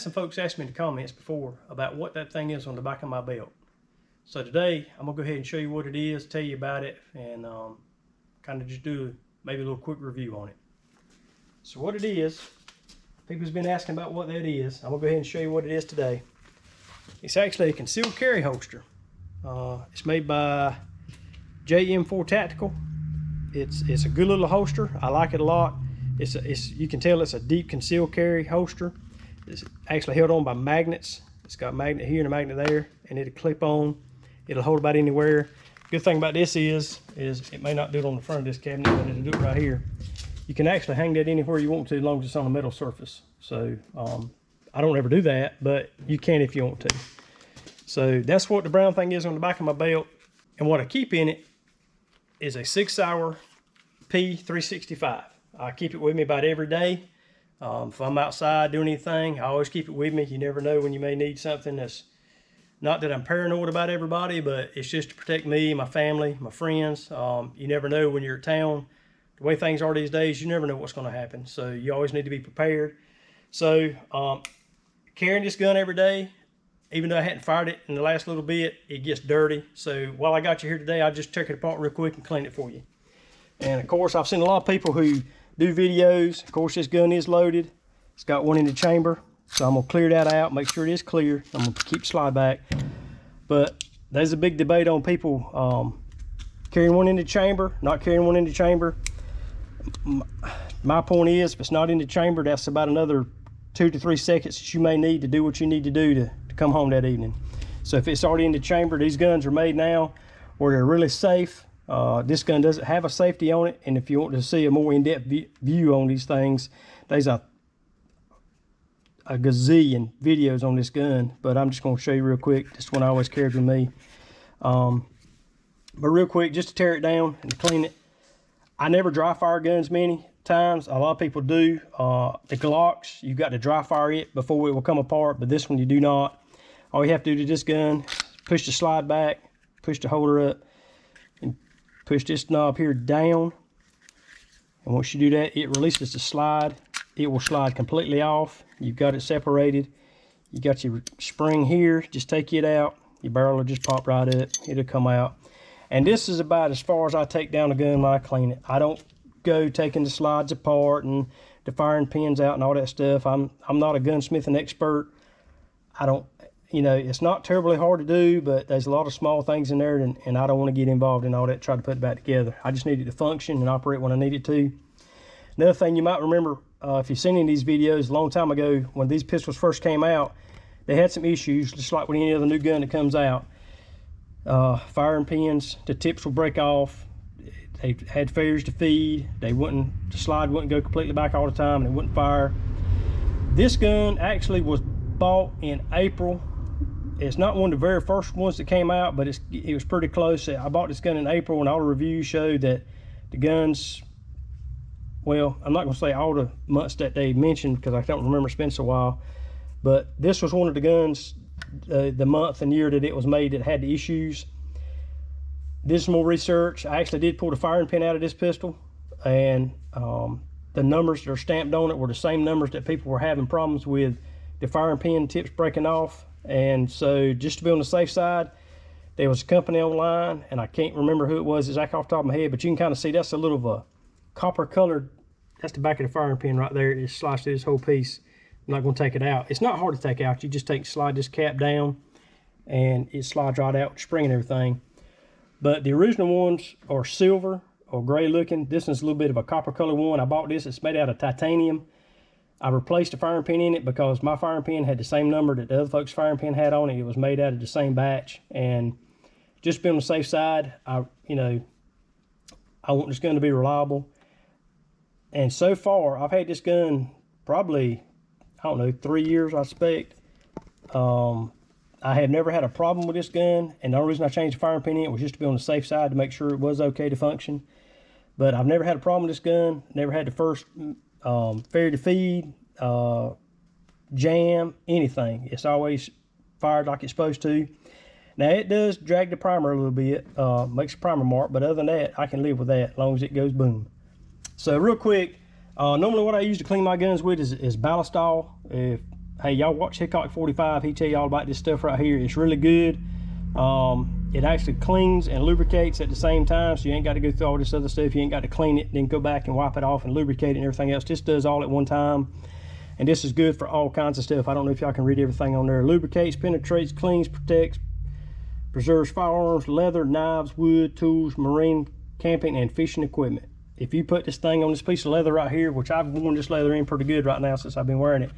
had some folks ask me in the comments before about what that thing is on the back of my belt. So today I'm gonna go ahead and show you what it is, tell you about it, and kind of just do maybe a little quick review on it. So what it is, people's been asking about what that is. I'm gonna go ahead and show you what it is today. It's actually a concealed carry holster. It's made by JM4 Tactical. It's a good little holster. I like it a lot. You can tell it's a deep concealed carry holster. It's actually held on by magnets. It's got a magnet here and a magnet there, and it'll clip on. It'll hold about anywhere. Good thing about this is it may not do it on the front of this cabinet, but it'll do it right here. You can actually hang that anywhere you want to, as long as it's on a metal surface. So I don't ever do that, but you can if you want to. So that's what the brown thing is on the back of my belt. And what I keep in it is a 6-hour P365. I keep it with me about every day. If I'm outside doing anything, I always keep it with me. You never know when you may need something. That's not that I'm paranoid about everybody, but it's just to protect me, my family, my friends. You never know when you're at town. The way things are these days, you never know what's going to happen. So you always need to be prepared. So carrying this gun every day, even though I hadn't fired it in the last little bit, it gets dirty. So while I got you here today, I just took it apart real quick and cleaned it for you. And of course, I've seen a lot of people who do videos. Of course, this gun is loaded. It's got one in the chamber. So I'm gonna clear that out, make sure it is clear. I'm gonna keep slide back. But there's a big debate on people carrying one in the chamber, not carrying one in the chamber. My point is, if it's not in the chamber, that's about another 2 to 3 seconds that you may need to do what you need to do to come home that evening. So if it's already in the chamber, these guns are made now where they're really safe. This gun doesn't have a safety on it, and if you want to see a more in-depth view on these things, there's a gazillion videos on this gun, but I'm just going to show you real quick. This one I always carried with me. But real quick, just to tear it down and to clean it, I never dry fire guns many times. A lot of people do. The Glocks, you've got to dry fire it before it will come apart, but this one you do not. All you have to do to this gun, push the slide back, push the holder up, and push this knob here down. And once you do that, it releases the slide. It will slide completely off. You've got it separated. You got your spring here. Just take it out. Your barrel will just pop right up. It'll come out. And this is about as far as I take down a gun when I clean it. I don't go taking the slides apart and the firing pins out and all that stuff. I'm not a gunsmithing expert. I don't, it's not terribly hard to do, but there's a lot of small things in there, and I don't want to get involved in all that, try to put it back together. I just need it to function and operate when I need it to. Another thing you might remember, if you've seen any of these videos a long time ago, when these pistols first came out, they had some issues, just like with any other new gun that comes out. Firing pins, the tips will break off. They had failures to feed. The slide wouldn't go completely back all the time, and it wouldn't fire. This gun actually was bought in April. It's not one of the very first ones that came out, but it was pretty close. I bought this gun in April, and all the reviews showed that the guns, well, I'm not going to say all the months that they mentioned because I don't remember, it's been so while, but this was one of the guns, the month and year that it was made, that had the issues. Did some more research. I actually did pull the firing pin out of this pistol, and the numbers that are stamped on it were the same numbers that people were having problems with the firing pin tips breaking off. And so, just to be on the safe side, there was a company online, and I can't remember who it was exactly off the top of my head, but you can kind of see that's a little of a copper colored, that's the back of the firing pin right there. It's sliced through this whole piece. I'm not going to take it out. It's not hard to take out. You just slide this cap down, and it slides right out with spring and everything. But the original ones are silver or gray looking. This one's a little bit of a copper colored one. I bought this. It's made out of titanium. I replaced the firing pin in it because my firing pin had the same number that the other folks' firing pin had on it. It was made out of the same batch. And just to be on the safe side, I want this gun to be reliable. And so far, I've had this gun probably, 3 years, I expect. I have never had a problem with this gun, and the only reason I changed the firing pin in it was just to be on the safe side to make sure it was okay to function. But I've never had a problem with this gun. Never had the first failure to feed, jam, anything. It's always fired like it's supposed to. Now it does drag the primer a little bit, makes a primer mark, but other than that, I can live with that as long as it goes boom. So real quick, normally what I use to clean my guns with is Ballistol. If hey, y'all watch Hickok 45. He tell you all about this stuff right here. It's really good. It actually cleans and lubricates at the same time, so you ain't got to go through all this other stuff. You ain't got to clean it, then go back and wipe it off and lubricate it and everything else. This does all at one time, and this is good for all kinds of stuff. I don't know if y'all can read everything on there. Lubricates, penetrates, cleans, protects, preserves firearms, leather, knives, wood, tools, marine, camping, and fishing equipment. If you put this thing on this piece of leather right here, which I've worn this leather in pretty good right now since I've been wearing it.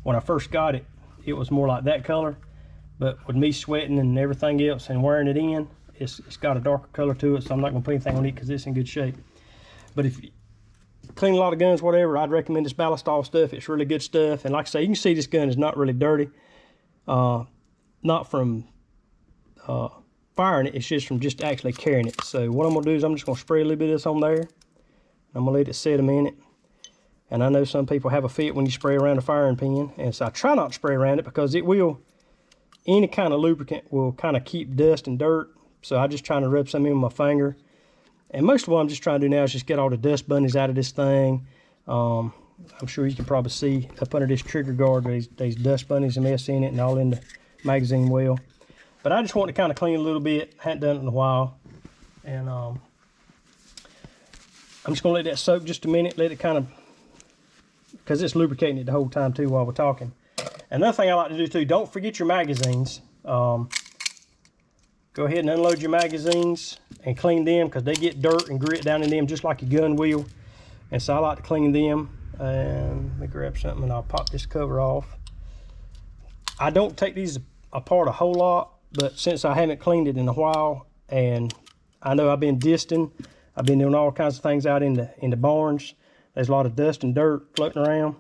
When I first got it, it was more like that color. But with me sweating and everything else and wearing it in, it's got a darker color to it, so I'm not going to put anything on it because it's in good shape. But if you clean a lot of guns, whatever, I'd recommend this Ballistol stuff. It's really good stuff. And like I say, you can see this gun is not really dirty. Not from firing it, it's just from just actually carrying it. So what I'm going to do is I'm just going to spray a little bit of this on there. I'm going to let it sit a minute. And I know some people have a fit when you spray around a firing pin. And so I try not to spray around it because it will... Any kind of lubricant will kind of keep dust and dirt. So I'm just trying to rub some in with my finger. And most of what I'm just trying to do now is just get all the dust bunnies out of this thing. I'm sure you can probably see up under this trigger guard, these dust bunnies and mess in it and all in the magazine well. But I just want to kind of clean a little bit. Hadn't done it in a while. And I'm just going to let that soak just a minute. Let it kind of, because it's lubricating it the whole time too while we're talking. Another thing I like to do too, don't forget your magazines. Go ahead and unload your magazines and clean them because they get dirt and grit down in them just like your gun will. And so I like to clean them. And let me grab something and I'll pop this cover off. I don't take these apart a whole lot, but since I haven't cleaned it in a while, and I know I've been disting, I've been doing all kinds of things out in the barns. There's a lot of dust and dirt floating around.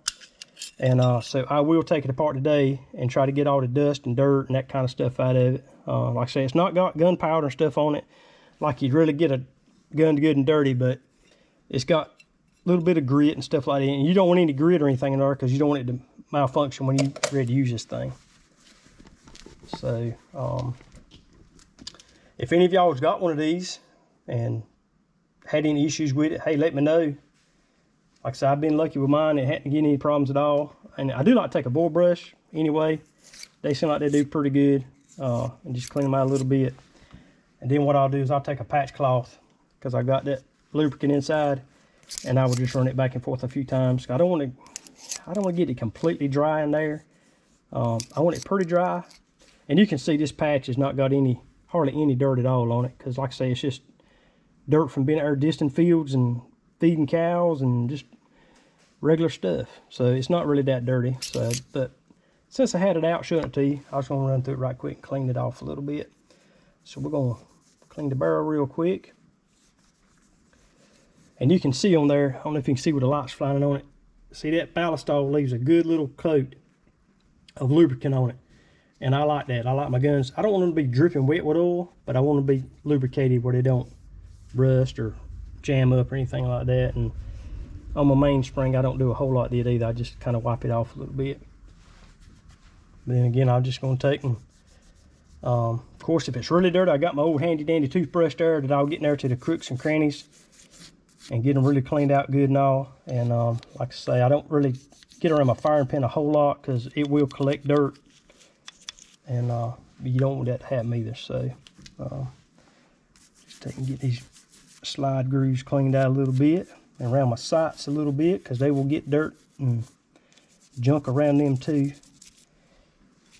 And so I will take it apart today and try to get all the dust and dirt and that kind of stuff out of it. Like I say, it's not got gunpowder and stuff on it like you'd really get a gun good and dirty, but it's got a little bit of grit and stuff like that. And you don't want any grit or anything in there because you don't want it to malfunction when you're ready to use this thing. So if any of y'all has got one of these and had any issues with it, hey, let me know. Like I said, I've been lucky with mine. It hadn't given any problems at all. And I do like to take a bull brush anyway. They seem like they do pretty good. And just clean them out a little bit. And then what I'll do is I'll take a patch cloth because I got that lubricant inside, and I will just run it back and forth a few times. I don't want to get it completely dry in there. I want it pretty dry. And you can see this patch has not got hardly any dirt at all on it because, like I say, it's just dirt from being out there distant fields and feeding cows and just regular stuff. So it's not really that dirty. So, but since I had it out showing it to you, I was going to run through it right quick and clean it off a little bit. So we're going to clean the barrel real quick. And you can see on there, I don't know if you can see with the lights flying on it. See, that Ballistol leaves a good little coat of lubricant on it. And I like that. I like my guns. I don't want them to be dripping wet with oil, but I want them to be lubricated where they don't rust or jam up or anything like that. And on my mainspring, I don't do a whole lot of it either. I just kind of wipe it off a little bit. But then again, I'm just going to take them. Of course, if it's really dirty, I got my old handy dandy toothbrush there that I'll get in there to the crooks and crannies and get them really cleaned out good and all. And like I say, I don't really get around my firing pin a whole lot because it will collect dirt. And you don't want that to happen either. So just take and get these slide grooves cleaned out a little bit and around my sights a little bit because they will get dirt and junk around them too.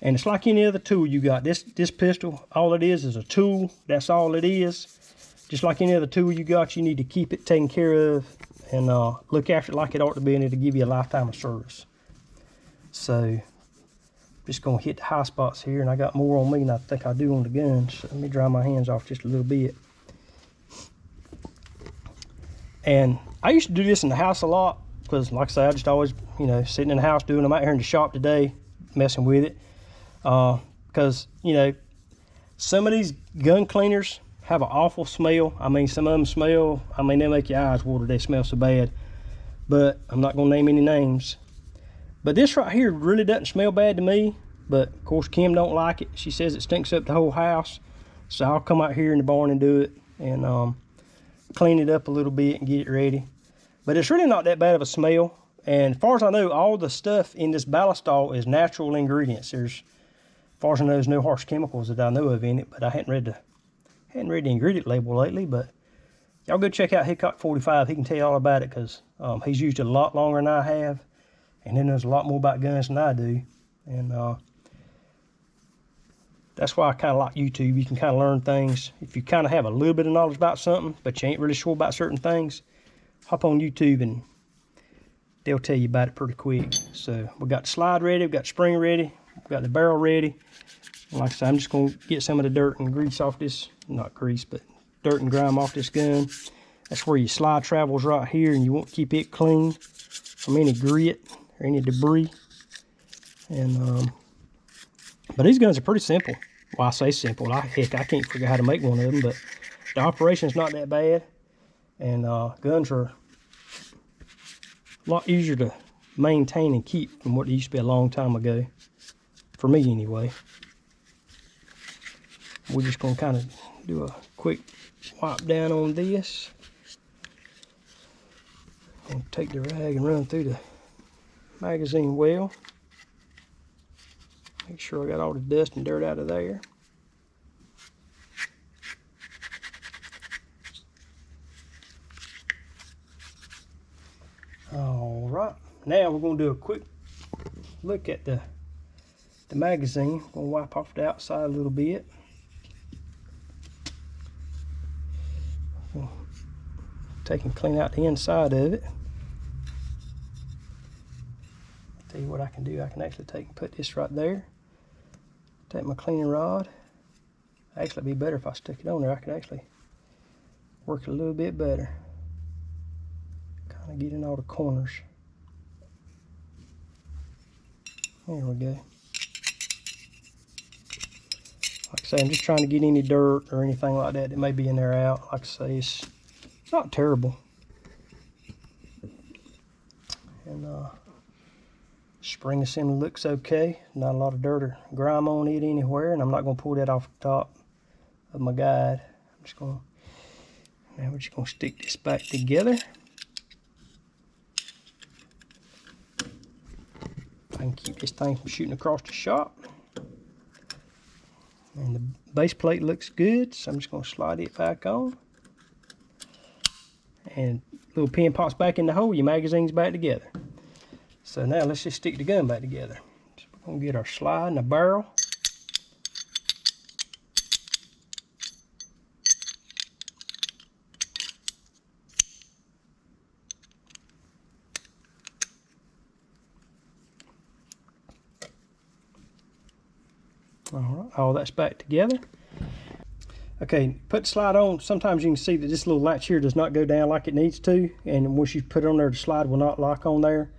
And it's like any other tool you got. This pistol, all it is a tool. That's all it is. Just like any other tool you got, you need to keep it taken care of and look after it like it ought to be, and it'll give you a lifetime of service. So just gonna hit the high spots here, and I got more on me than I think I do on the guns. So let me dry my hands off just a little bit. And I used to do this in the house a lot because, like I say, I just always, sitting in the house doing them. I'm out here in the shop today, messing with it. Because, some of these gun cleaners have an awful smell. I mean, some of them smell, they make your eyes water. They smell so bad. But I'm not going to name any names. But this right here really doesn't smell bad to me. But, of course, Kim don't like it. She says it stinks up the whole house. So I'll come out here in the barn and do it. And clean it up a little bit and get it ready. But it's really not that bad of a smell. And as far as I know, all the stuff in this Ballistol is natural ingredients. There's, as far as I know, there's no harsh chemicals that I know of in it, but I hadn't read the ingredient label lately. But y'all go check out Hickok 45. He can tell you all about it, because he's used it a lot longer than I have, and he knows a lot more about guns than I do. And that's why I kind of like YouTube. You can kind of learn things. If you kind of have a little bit of knowledge about something, but you ain't really sure about certain things, hop on YouTube and they'll tell you about it pretty quick. So we got the slide ready, we got the spring ready, we got the barrel ready. And like I said, I'm just going to get some of the dirt and grease off this, not grease, but dirt and grime off this gun. That's where your slide travels, right here, and you want to keep it clean from any grit or any debris. And but these guns are pretty simple. Well, I say simple. Heck, I can't figure out how to make one of them, but the operation's not that bad. And guns are a lot easier to maintain and keep than what they used to be a long time ago. For me, anyway. We're just going to kind of do a quick wipe down on this. And take the rag and run through the magazine well. Make sure I got all the dust and dirt out of there. All right, now we're going to do a quick look at the magazine. I'm going to wipe off the outside a little bit. Take and clean out the inside of it. Tell you what I can do. I can actually take and put this right there. Take my cleaning rod. Actually, it'd be better if I stuck it on there. I could actually work it a little bit better. Kind of get in all the corners. There we go. Like I say, I'm just trying to get any dirt or anything like that that may be in there out. Like I say, it's not terrible. And spring assembly looks okay. Not a lot of dirt or grime on it anywhere, and I'm not going to pull that off the top of my guide. I'm just going to, now we're just going to stick this back together. I can keep this thing from shooting across the shop. And the base plate looks good, so I'm just going to slide it back on. And little pin pops back in the hole, your magazine's back together. So now let's just stick the gun back together. So we're going to get our slide and the barrel. All right, all that's back together. Okay, put the slide on. Sometimes you can see that this little latch here does not go down like it needs to, and once you put it on there, the slide will not lock on there.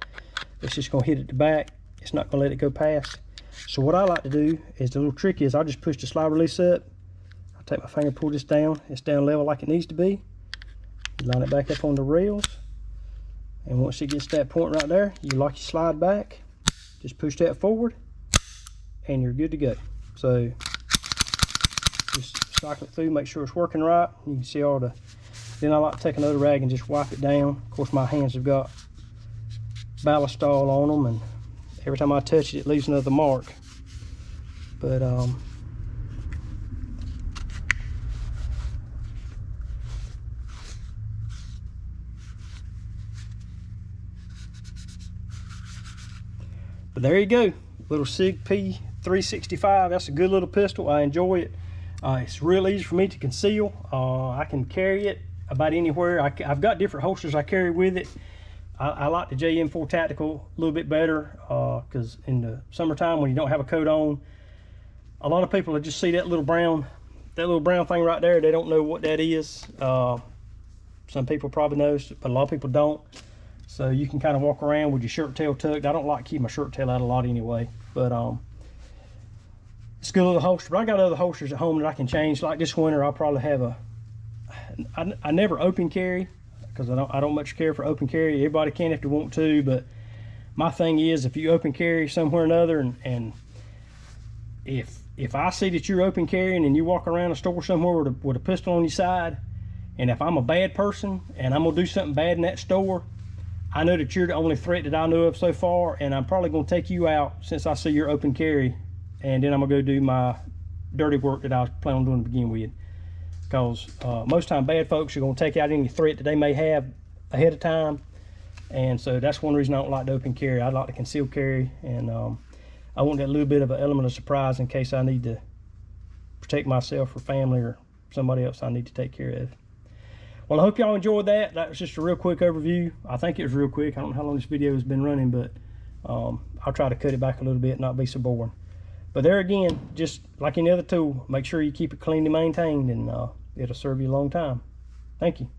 It's just going to hit at the back. It's not going to let it go past. So what I like to do is, the little trick is, I'll just push the slide release up. I'll take my finger, pull this down. It's down level like it needs to be. Line it back up on the rails. And once it gets to that point right there, you lock your slide back. Just push that forward, and you're good to go. So just cycle it through, make sure it's working right. You can see all the, then I like to take another rag and just wipe it down. Of course, my hands have got Ballistol on them, and every time I touch it, it leaves another mark. But there you go, little Sig P365. That's a good little pistol. I enjoy it. It's real easy for me to conceal. I can carry it about anywhere. I've got different holsters I carry with it. I like the JM4 Tactical a little bit better, because in the summertime when you don't have a coat on, a lot of people will just see that little brown thing right there. They don't know what that is. Some people probably know, but a lot of people don't. So you can kind of walk around with your shirt tail tucked. I don't like to keep my shirt tail out a lot anyway, but it's a good little holster. But I got other holsters at home that I can change. Like this winter, I'll probably have I never open carry, because I don't much care for open carry. Everybody can if they want to, but my thing is, if you open carry somewhere or another, and if I see that you're open carrying and you walk around a store somewhere with a pistol on your side, and if I'm a bad person and I'm gonna do something bad in that store, I know that you're the only threat that I know of so far, and I'm probably going to take you out since I see your open carry, and then I'm going to go do my dirty work that I was planning on doing to begin with. Because most time bad folks are going to take out any threat that they may have ahead of time, and so that's one reason I don't like the open carry. I like the concealed carry, and I want that little bit of an element of surprise in case I need to protect myself or family or somebody else I need to take care of. Well, I hope y'all enjoyed that. That was just a real quick overview. I think it was real quick. I don't know how long this video has been running, but I'll try to cut it back a little bit, not be so boring. But there again, just like any other tool, make sure you keep it cleanly maintained, and it'll serve you a long time. Thank you.